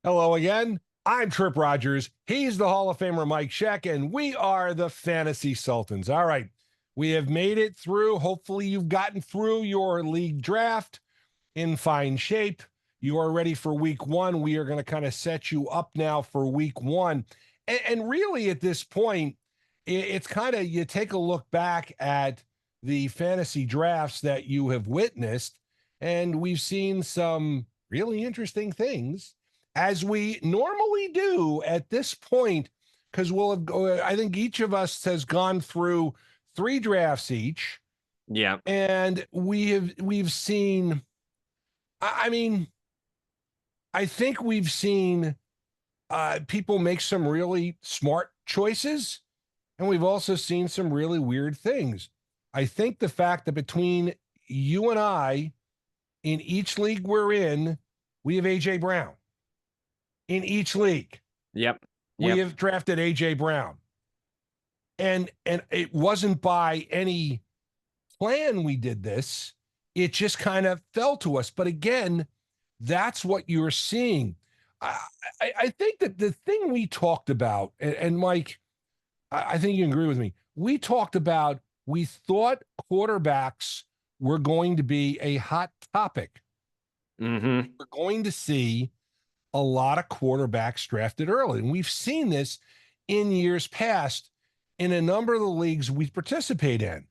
Hello again. I'm Tripp Rogers. He's the Hall of Famer Mike Sheck, and we are the Fantasy Sultans. All right. We have made it through. Hopefully, you've gotten through your league draft in fine shape. You are ready for week one. We are going to kind of set you up now for week one. And really, at this point, it's kind of you take a look back at the fantasy drafts that you have witnessed, and we've seen some really interesting things as we normally do at this point, because I think each of us has gone through 3 drafts each. Yeah. And we've seen, I mean, I think we've seen people make some really smart choices, and we've also seen some really weird things. I think the fact that between you and I, in each league we're in, we have A.J. Brown. In each league. Yep. We have drafted A.J. Brown. And it wasn't by any plan we did this. It just kind of fell to us. But again, that's what you're seeing. I think that the thing we talked about, and Mike, I think you can agree with me. We thought quarterbacks were going to be a hot topic. Mm-hmm. We're going to see a lot of quarterbacks drafted early. And we've seen this in years past in a number of the leagues we participate in.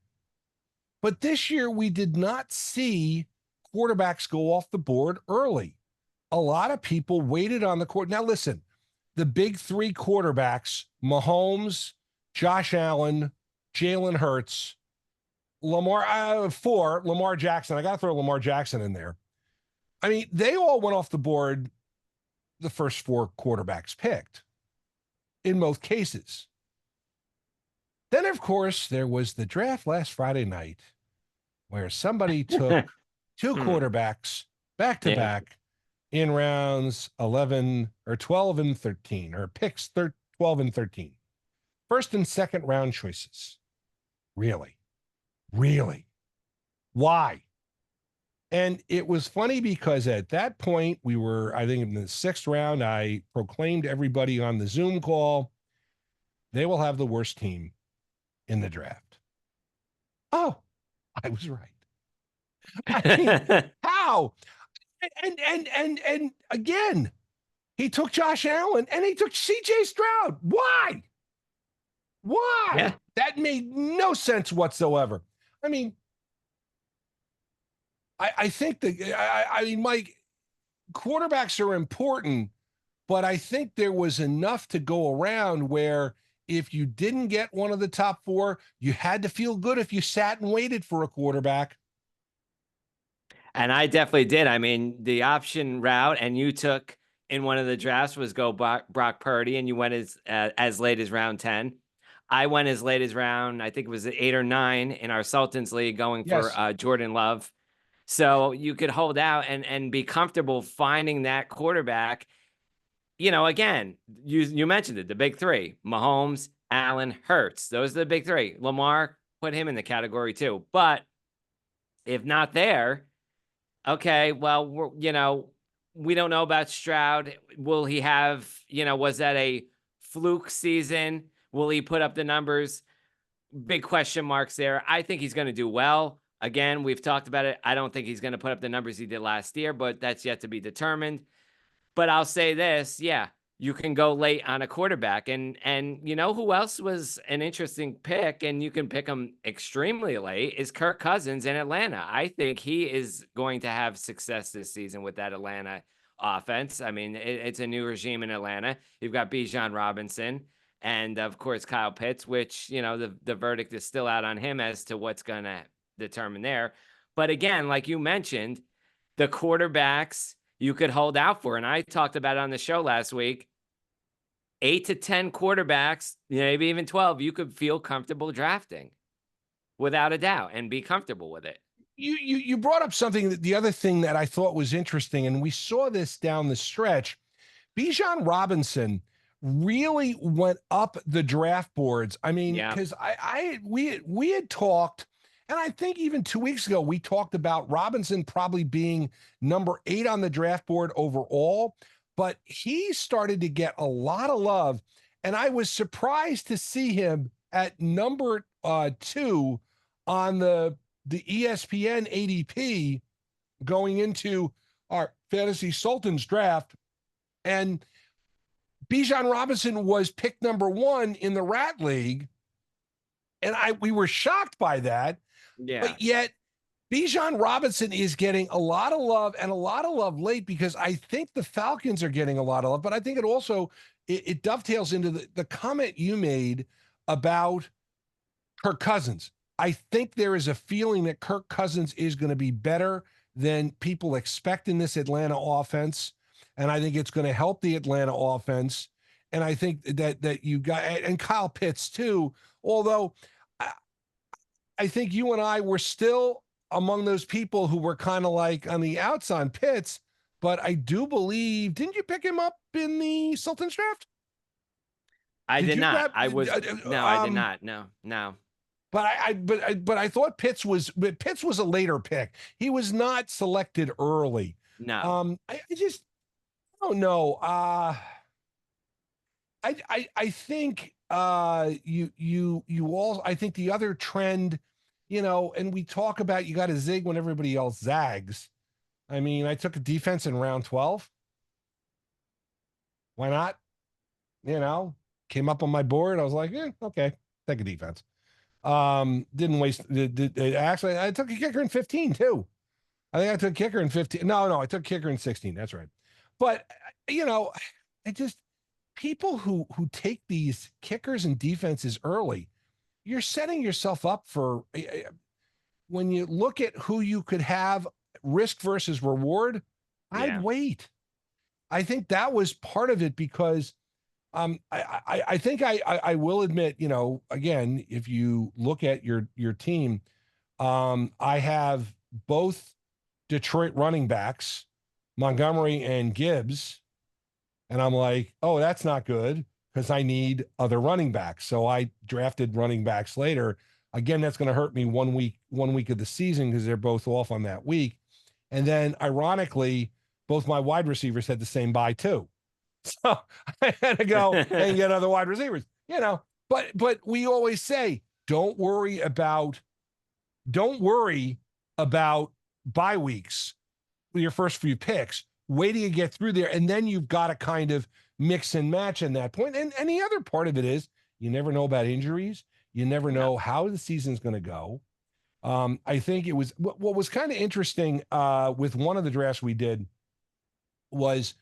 But this year, we did not see quarterbacks go off the board early. A lot of people waited on the court. Now, listen, the big 3 quarterbacks, Mahomes, Josh Allen, Jalen Hurts, Lamar Jackson. I got to throw Lamar Jackson in there. I mean, they all went off the board the first 4 quarterbacks picked in most cases. Then, of course, there was the draft last Friday night where somebody took 2 quarterbacks back to back in rounds 11 or 12 and 13, or picks 12 and 13. First and second round choices. Really? Why? And it was funny because at that point, we were, I think in the 6th round, I proclaimed everybody on the Zoom call, they will have the worst team in the draft. Oh, I was right. I mean, how? And again, he took Josh Allen and he took C.J. Stroud. Why? Yeah. That made no sense whatsoever. I mean, I think I mean, Mike, quarterbacks are important, but I think there was enough to go around where if you didn't get one of the top 4, you had to feel good if you sat and waited for a quarterback. And I definitely did. I mean, the option route, and you took in one of the drafts was go Brock Purdy, and you went as late as round 10. I went as late as round, I think it was 8 or 9 in our Sultans league, going for Jordan Love. So you could hold out and be comfortable finding that quarterback. You know, again, you mentioned it, the big 3, Mahomes, Allen, Hurts. Those are the big 3. Lamar, put him in the category too. But if not there, okay, well, we don't know about Stroud. Will he have, was that a fluke season? Will he put up the numbers? Big question marks there. I think he's going to do well. Again, we've talked about it. I don't think he's going to put up the numbers he did last year, but that's yet to be determined. But I'll say this, you can go late on a quarterback. And you know who else was an interesting pick, and you can pick him extremely late, is Kirk Cousins in Atlanta. I think he is going to have success this season with that Atlanta offense. I mean, it's a new regime in Atlanta. You've got Bijan Robinson and, of course, Kyle Pitts, which, the verdict is still out on him as to what's going to determine there. But again, like you mentioned, the quarterbacks you could hold out for. And I talked about it on the show last week, 8 to 10 quarterbacks, maybe even 12, you could feel comfortable drafting without a doubt and be comfortable with it. You brought up something, the other thing that I thought was interesting, and we saw this down the stretch. Bijan Robinson really went up the draft boards. I mean, because we had talked, and I think even 2 weeks ago, we talked about Robinson probably being number 8 on the draft board overall. but he started to get a lot of love. And I was surprised to see him at number 2 on the ESPN ADP going into our fantasy Sultans draft. And Bijan Robinson was picked number 1 in the Rat League. And we were shocked by that. Yeah. But yet Bijan Robinson is getting a lot of love, and a lot of love late, because I think the Falcons are getting a lot of love. But I think it also it dovetails into the comment you made about Kirk Cousins. I think there is a feeling that Kirk Cousins is going to be better than people expect in this Atlanta offense. And I think it's going to help the Atlanta offense. And I think that you got, and Kyle Pitts too, although I think you and I were still among those people who were kind of like on the outs on Pitts. But I do believe, didn't you pick him up in the Sultans draft? I Did did you not. grab? No, I did not. No, no, But but I thought Pitts was a later pick. He was not selected early. no. I just don't know. I think you all, I think the other trend, and we talk about, you got to zig when everybody else zags. I mean, I took a defense in round 12. Why not? Came up on my board. I was like, okay, take a defense. Didn't waste. Actually, I took a kicker in 15 too. I think I took kicker in 15. No, I took kicker in 16. That's right. But I just, people who take these kickers and defenses early, you're setting yourself up for, when you look at who you could have, risk versus reward. I'd Yeah. wait. I think that was part of it, because I think I will admit, again, if you look at your team, I have both Detroit running backs, Montgomery and Gibbs, and I'm like, oh, that's not good, because I need other running backs. So I drafted running backs later. Again, that's going to hurt me one week of the season, because they're both off on that week. And then ironically, both my wide receivers had the same bye too. So I had to go and get other wide receivers, but we always say, don't worry about bye weeks with your first few picks. Wait till you get through there. And then you've got to kind of mix and match in that point. And the other part of it is, you never know about injuries. You never know how the season's going to go. I think it was, what was kind of interesting with one of the drafts we did was,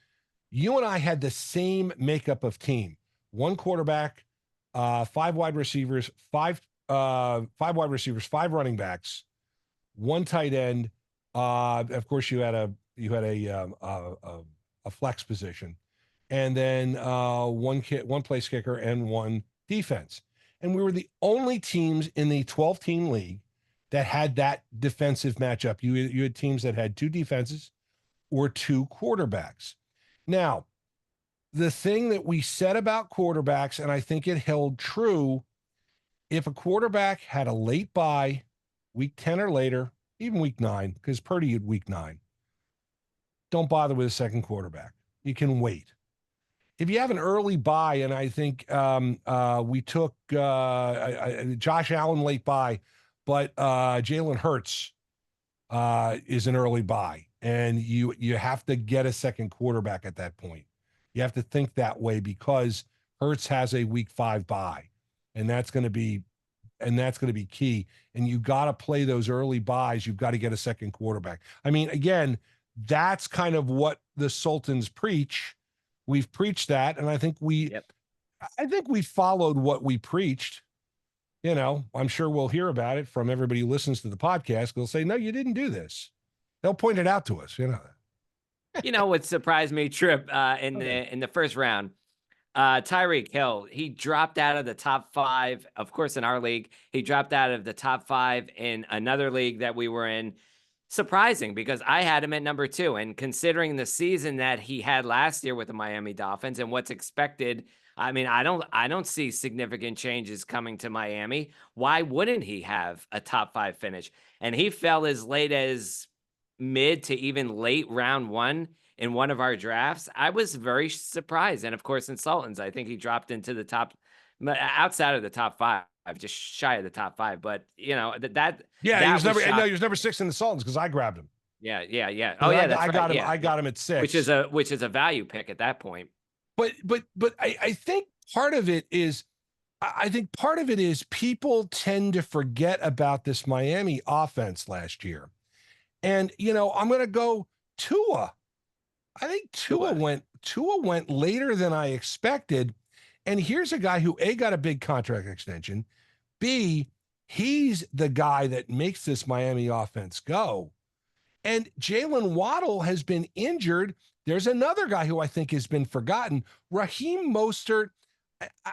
you and I had the same makeup of team: one quarterback, five wide receivers, five running backs, one tight end. Of course, you had a flex position, and then one place kicker and one defense. And we were the only teams in the 12-team league that had that defensive matchup. You had teams that had two defenses or two quarterbacks. Now, the thing that we said about quarterbacks, and I think it held true, if a quarterback had a late bye, week 10 or later, even week 9, because Purdy had week 9, don't bother with a second quarterback. You can wait. If you have an early bye, and I think we took Josh Allen late bye, but Jalen Hurts is an early bye, and you have to get a second quarterback at that point. You have to think that way, because Hurts has a week 5 bye, and that's going to be key. And you got to play those early buys. You've got to get a second quarterback. I mean, again, that's kind of what the Sultans preach. We've preached that, and I think we followed what we preached. I'm sure we'll hear about it from everybody who listens to the podcast. They'll say, no, you didn't do this. They'll point it out to us. What surprised me, Tripp, in the first round, Tyreek Hill, he dropped out of the top 5. Of course, in our league, he dropped out of the top 5 in another league that we were in. Surprising, because I had him at number 2, and considering the season that he had last year with the Miami Dolphins and what's expected, I mean, I don't see significant changes coming to Miami. Why wouldn't he have a top 5 finish? And he fell as late as mid to even late round 1 in one of our drafts, I was very surprised. And of course, in Sultans, I think he dropped into the outside of the top 5, just shy of the top 5. But you know Yeah, that was he shocking. was never 6 in the Sultans because I grabbed him. Yeah, yeah, yeah. Oh Because yeah, that's right. I got him at 6. Which is a value pick at that point. But I think part of it is I think part of it is people tend to forget about this Miami offense last year. And I'm going to go Tua. I think Tua. Tua went later than I expected. And here's a guy who A, got a big contract extension. B, he's the guy that makes this Miami offense go. And Jalen Waddle has been injured. There's another guy who I think has been forgotten. Raheem Mostert.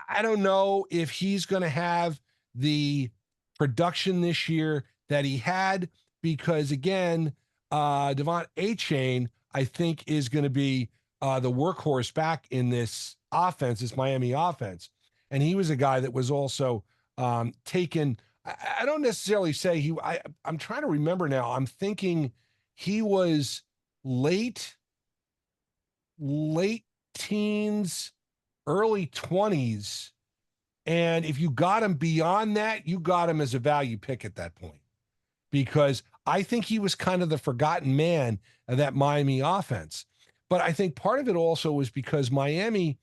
I don't know if he's going to have the production this year that he had because, again, Devon Achane, I think, is going to be the workhorse back in this offense, this Miami offense. And he was a guy that was also taken. I don't necessarily say I'm trying to remember now. I'm thinking he was late teens, early 20s. And if you got him beyond that, you got him as a value pick at that point. Because I think he was kind of the forgotten man of that Miami offense. But I think part of it also was because Miami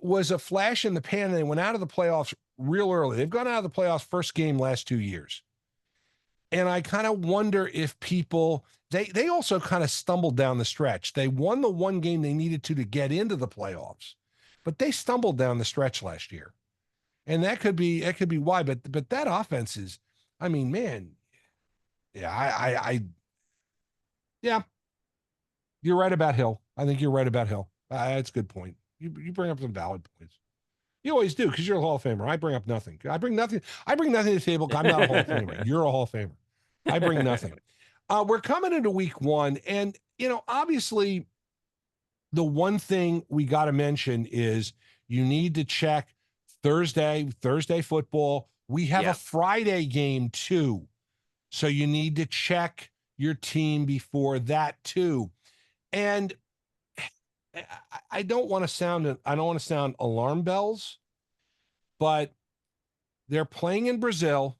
was a flash in the pan and they went out of the playoffs real early. They've gone out of the playoffs first game last 2 years. And I kind of wonder if people, they also kind of stumbled down the stretch. They won the one game they needed to get into the playoffs, but they stumbled down the stretch last year. And that could be why. But that offense is, I mean, man, yeah, yeah, you're right about Hill. I think you're right about Hill. That's a good point. You bring up some valid points. You always do because you're a Hall of Famer. I bring up nothing. I bring nothing to the table. I'm not a Hall of Famer. You're a Hall of Famer. I bring nothing. We're coming into week 1. And, obviously, the one thing we got to mention is you need to check Thursday football. We have a Friday game, too. So you need to check your team before that, too. And I don't want to sound alarm bells, but they're playing in Brazil,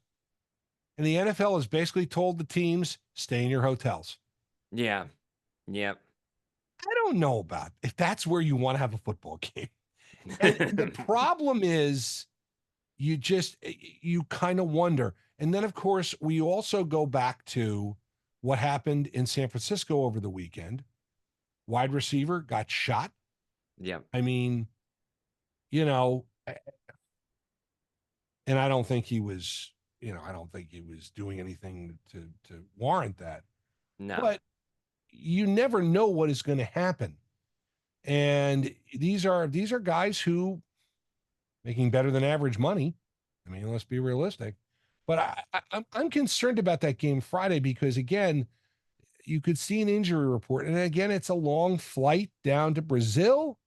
and the NFL has basically told the teams, stay in your hotels. Yeah. Yep. I don't know about if that's where you want to have a football game. And the problem is you kind of wonder. And then, of course, we also go back to what happened in San Francisco over the weekend. Wide receiver got shot. Yeah. I mean, and I don't think he was, doing anything to warrant that. No. But you never know what is going to happen. And these are guys who making better than average money. I mean, let's be realistic. But I'm concerned about that game Friday because, again, you could see an injury report. And again, it's a long flight down to Brazil.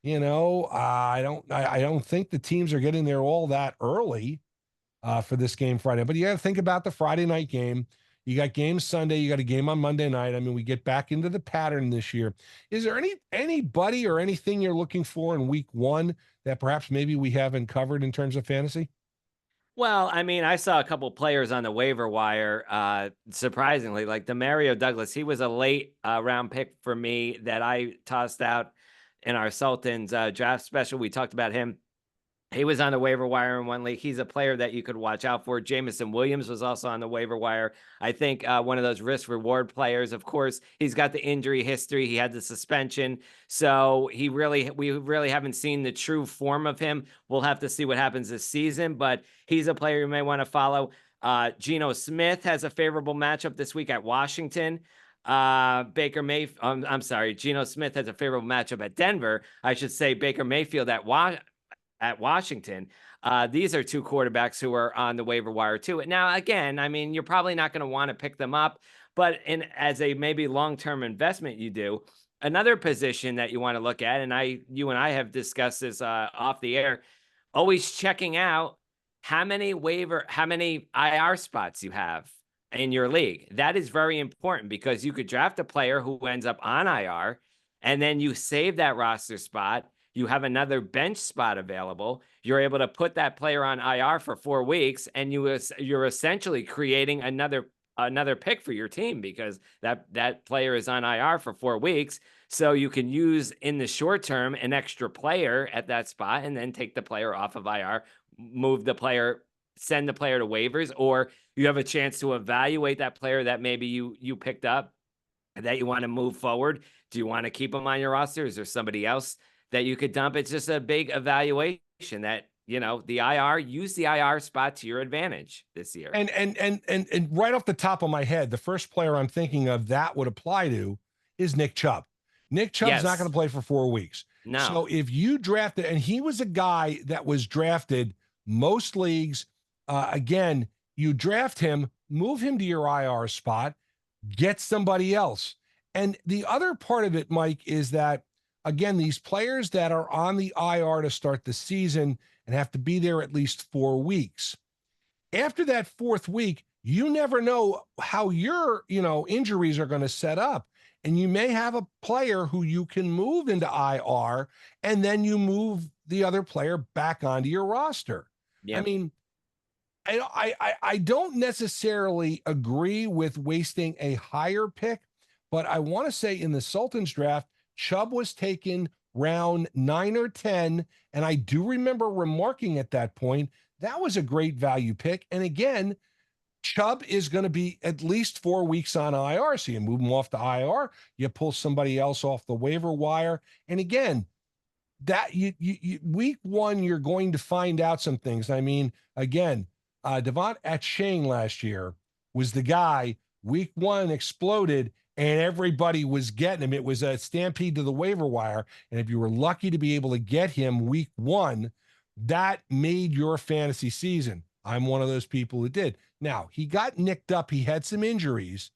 I don't think the teams are getting there all that early for this game Friday. But you got to think about the Friday night game. You got games Sunday. You got a game on Monday night. I mean, we get back into the pattern this year. Is there anybody or anything you're looking for in week 1 that perhaps maybe we haven't covered in terms of fantasy? Well, I mean, I saw a couple players on the waiver wire, surprisingly, like the Mario Douglas. He was a late round pick for me that I tossed out in our Sultans draft special. We talked about him. He was on the waiver wire in one league. He's a player that you could watch out for. Jamison Williams was also on the waiver wire. I think one of those risk reward players. Of course, he's got the injury history. He had the suspension. So we really haven't seen the true form of him. We'll have to see what happens this season, but he's a player you may want to follow. Geno Smith has a favorable matchup this week at Washington. I'm sorry. Geno Smith has a favorable matchup at Denver. I should say Baker Mayfield at Washington. These are 2 quarterbacks who are on the waiver wire too. Now, again, I mean, you're probably not going to want to pick them up, but as a maybe long-term investment, you do. Another position that you want to look at, and you and I have discussed this off the air, always checking out how many IR spots you have in your league. That is very important because you could draft a player who ends up on IR, and then you save that roster spot. You have another bench spot available. You're able to put that player on IR for 4 weeks, and you're essentially creating another pick for your team because that player is on IR for 4 weeks. So you can use in the short term an extra player at that spot, and then take the player off of IR, move the player, send the player to waivers, or you have a chance to evaluate that player that maybe you picked up that you want to move forward. Do you want to keep them on your roster? Is there somebody else that you could dump? It's just a big evaluation that, use the IR spot to your advantage this year. And right off the top of my head, the first player I'm thinking of that would apply to is Nick Chubb. Nick Chubb's not going to play for 4 weeks. No. So if you drafted, and he was a guy that was drafted most leagues, again, you draft him, move him to your IR spot, get somebody else. And the other part of it, Mike, is that, again, these players that are on the IR to start the season and have to be there at least 4 weeks. After that 4th week, you never know how your, injuries are going to set up. And you may have a player who you can move into IR, and then you move the other player back onto your roster. Yeah. I mean, I don't necessarily agree with wasting a higher pick, but I want to say in the Sultans draft, Chubb was taken round 9 or 10. And I do remember remarking at that point, that was a great value pick. And again, Chubb is going to be at least 4 weeks on IR. So you move him off the IR, you pull somebody else off the waiver wire. And again, that you week 1, you're going to find out some things. I mean, again, Devon Achane last year was the guy. Week 1 exploded, and everybody was getting him. It was a stampede to the waiver wire. And if you were lucky to be able to get him week 1, that made your fantasy season. I'm one of those people who did. Now, he got nicked up. He had some injuries,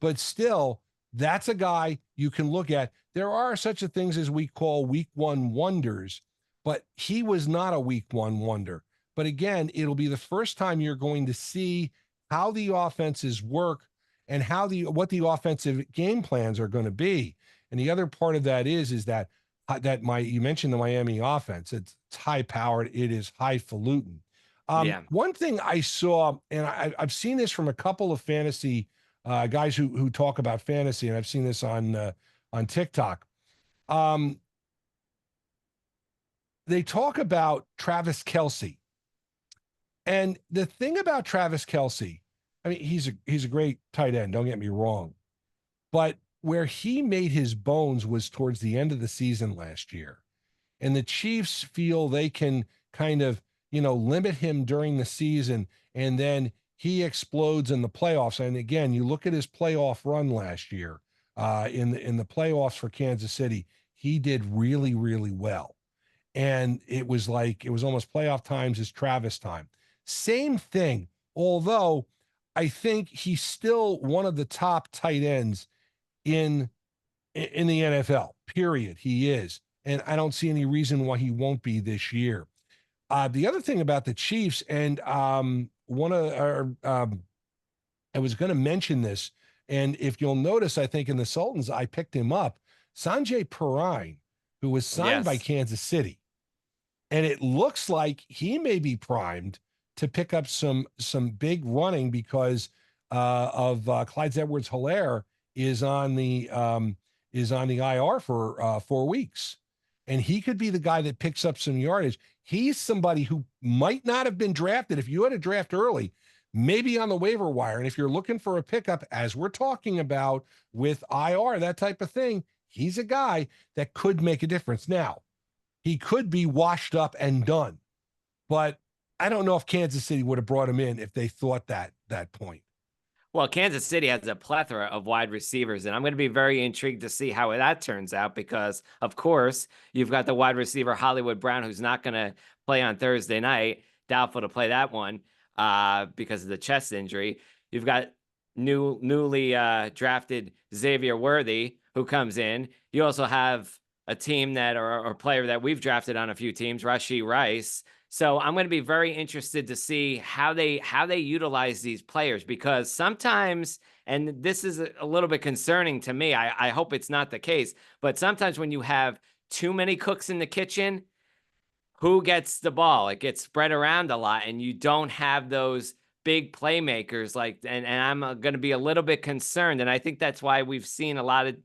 but still, that's a guy you can look at. There are such a things as we call week 1 wonders, but he was not a week 1 wonder. But again, it'll be the first time you're going to see how the offenses work and what the offensive game plans are going to be. And the other part of that is that you mentioned the Miami offense. It's high powered. It is highfalutin. One thing I saw, and I've seen this from a couple of fantasy guys who talk about fantasy, and I've seen this on TikTok. They talk about Travis Kelce. And the thing about Travis Kelce, I mean, he's a great tight end, don't get me wrong. But where he made his bones was towards the end of the season last year. And the Chiefs feel they can kind of, limit him during the season, and then he explodes in the playoffs. And again, you look at his playoff run last year in the playoffs for Kansas City, he did really, really well. And it was almost playoff times as Travis time. Same thing, although I think he's still one of the top tight ends in the NFL, period. He is. And I don't see any reason why he won't be this year. The other thing about the Chiefs, and I was going to mention this, and if you'll notice, I think in the Sultans, I picked him up, Sanjay Perine, who was signed by Kansas City. And it looks like he may be primed to pick up some big running because of Clyde Edwards-Helaire is on the IR for 4 weeks. And he could be the guy that picks up some yardage. He's somebody who might not have been drafted. If you had a draft early, maybe on the waiver wire. And if you're looking for a pickup, as we're talking about with IR, that type of thing, he's a guy that could make a difference. Now, he could be washed up and done. But I don't know if Kansas City would have brought him in if they thought that point. Well, Kansas City has a plethora of wide receivers, and I'm going to be very intrigued to see how that turns out because, of course, you've got the wide receiver Hollywood Brown, who's not going to play on Thursday night, doubtful to play that one because of the chest injury. You've got newly drafted Xavier Worthy, who comes in. You also have a team or player that we've drafted on a few teams, Rashee Rice. So I'm going to be very interested to see how they utilize these players, because sometimes, and this is a little bit concerning to me. I hope it's not the case, but sometimes when you have too many cooks in the kitchen, who gets the ball? It gets spread around a lot, and you don't have those big playmakers like. And I'm going to be a little bit concerned, and I think that's why we've seen a lot of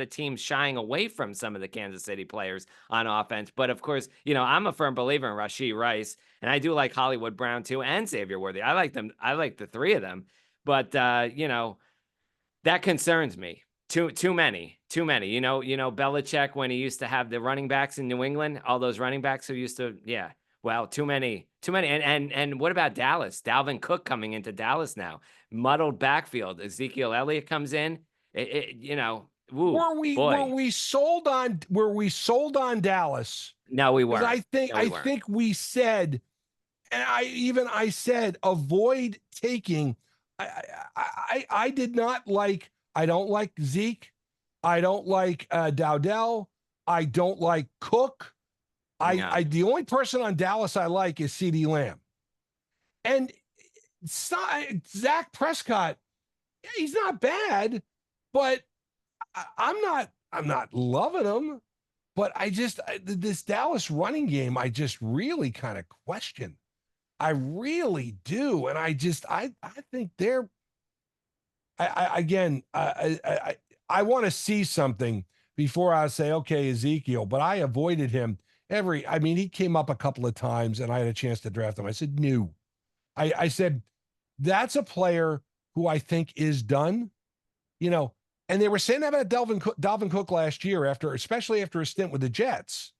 teams shying away from some of the Kansas City players on offense. But of course, I'm a firm believer in Rashee Rice, and I do like Hollywood Brown too, and Xavier Worthy. I like them. I like the three of them, but that concerns me. Too many, too many. Belichick, when he used to have the running backs in New England, all those running backs who used to, yeah. Well, too many, too many. And what about Dallas? Dalvin Cook coming into Dallas now, muddled backfield. Ezekiel Elliott comes in. Ooh, boy. Were we sold on Dallas? No, we Because weren't. No, we I weren't. think we said, and I said avoid taking. I did not like. I don't like Zeke. I don't like Dowdell. I don't like Cook. No. The only person on Dallas I like is CeeDee Lamb. And Zach Prescott, yeah, he's not bad, but I'm not loving him. But this Dallas running game, I just really kind of question. I really do, and I think they're. I want to see something before I say, okay, Ezekiel, but I avoided him he came up a couple of times and I had a chance to draft him. I said, no. I said, that's a player who I think is done, and they were saying that about Dalvin Cook last year, especially after a stint with the Jets.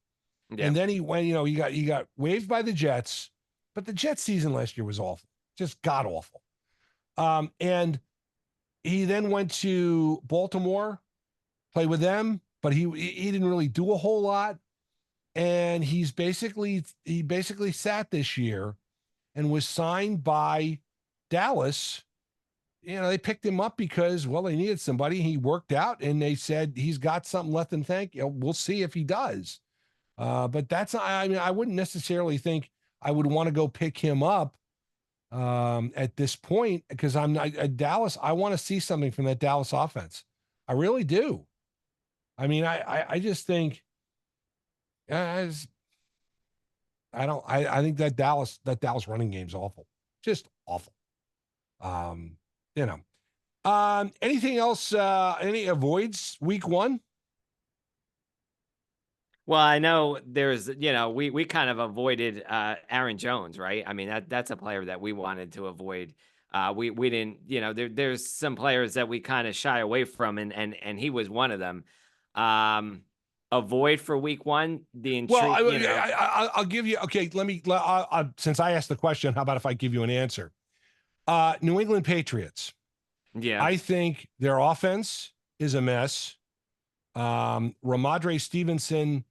Yeah. And then he went, he got waived by the Jets, but the Jets season last year was awful, just god awful. And he then went to Baltimore, played with them, but he didn't really do a whole lot. And he basically sat this year and was signed by Dallas. They picked him up because, well, they needed somebody. He worked out, and they said he's got something left in the tank. We'll see if he does. But I wouldn't necessarily think I would want to go pick him up at this point, because I'm not at Dallas. I want to see something from that Dallas offense. I really do. I just think, I think that Dallas running game's awful, just awful. Um, anything else? Any avoids week one? Well, I know we kind of avoided Aaron Jones, right? I mean, that's a player that we wanted to avoid. We didn't, there's some players that we kind of shy away from, and he was one of them. Avoid for week one, the Well, intrigue, I'll give you. Okay, since I asked the question, how about if I give you an answer? New England Patriots. yeah. I think their offense is a mess. Ramondre Stevenson,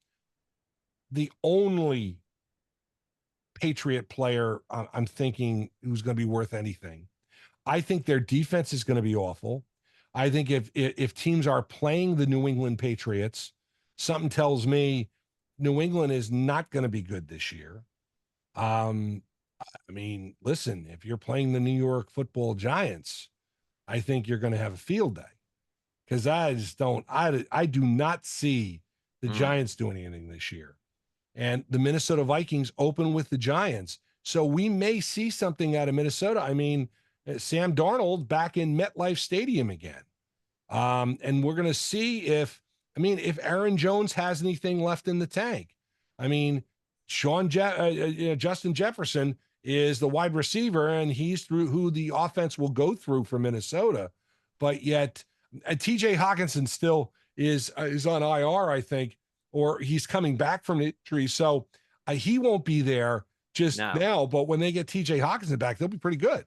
the only Patriot player I'm thinking who's going to be worth anything. I think their defense is going to be awful. I think if teams are playing the New England Patriots, something tells me New England is not going to be good this year. Listen, if you're playing the New York Football Giants, I think you're going to have a field day, because I do not see the Giants doing anything this year. And the Minnesota Vikings open with the Giants. So we may see something out of Minnesota. Sam Darnold back in MetLife Stadium again. And we're going to see if Aaron Jones has anything left in the tank. Justin Jefferson is the wide receiver, and he's through who the offense will go through for Minnesota. But yet, TJ Hawkinson still is on IR, I think, or he's coming back from injury. So he won't be there just now. But when they get TJ Hawkinson back, they'll be pretty good.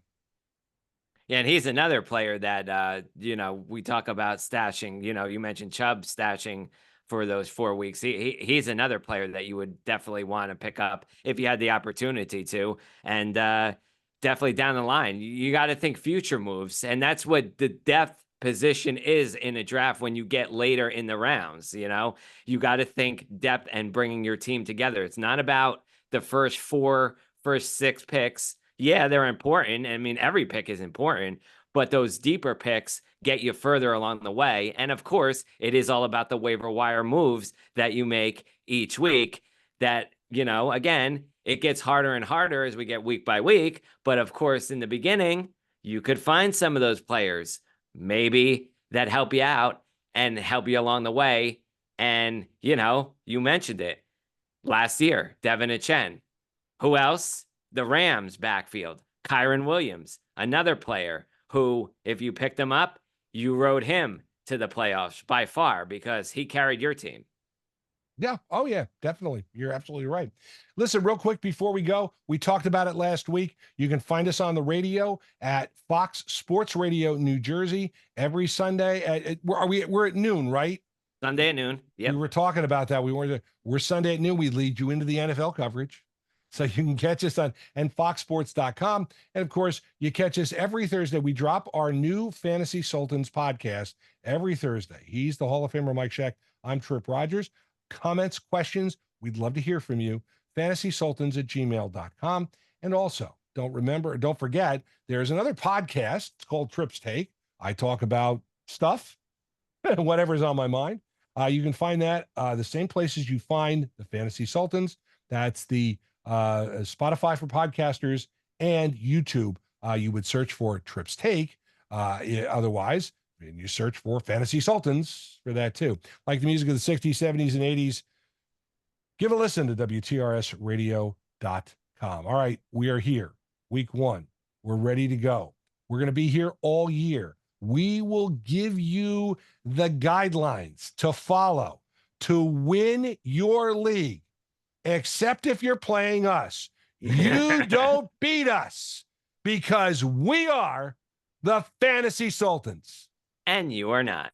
Yeah, and he's another player that we talk about stashing. You mentioned Chubb stashing for those 4 weeks. He's another player that you would definitely want to pick up if you had the opportunity to. And definitely down the line, you got to think future moves, and that's what the depth position is in a draft. When you get later in the rounds, you got to think depth and bringing your team together. It's not about the first 6 picks, yeah, they're important. I mean, every pick is important, but those deeper picks get you further along the way. And of course, it is all about the waiver wire moves that you make each week that, again, it gets harder and harder as we get week by week. But of course, in the beginning, you could find some of those players maybe that help you out and help you along the way. And, you mentioned it last year, Devin Achane. Who else? The Rams backfield, Kyron Williams, another player who, if you picked him up, you rode him to the playoffs by far because he carried your team. Yeah. Oh, yeah, definitely. You're absolutely right. Listen, real quick before we go, we talked about it last week. You can find us on the radio at Fox Sports Radio, New Jersey, every Sunday. We're at noon, right? Sunday at noon. Yep. We were talking about that. We're Sunday at noon. We lead you into the NFL coverage. So you can catch us on and foxsports.com. And of course, you catch us every Thursday. We drop our new Fantasy Sultans podcast every Thursday. He's the Hall of Famer Mike Scheck. I'm Tripp Rogers. Comments, questions, we'd love to hear from you. FantasySultans@gmail.com. And also, don't forget, there's another podcast. It's called Tripp's Take. I talk about stuff, whatever's on my mind. You can find that the same places you find the Fantasy Sultans. That's the Spotify for podcasters and YouTube. You would search for Tripp's Take. Otherwise, and you search for Fantasy Sultans for that too. Like the music of the 60s, 70s, and 80s, give a listen to WTRSradio.com. All right, we are here. Week 1. We're ready to go. We're going to be here all year. We will give you the guidelines to follow to win your league. Except if you're playing us. You don't beat us because we are the Fantasy Sultans. And you are not.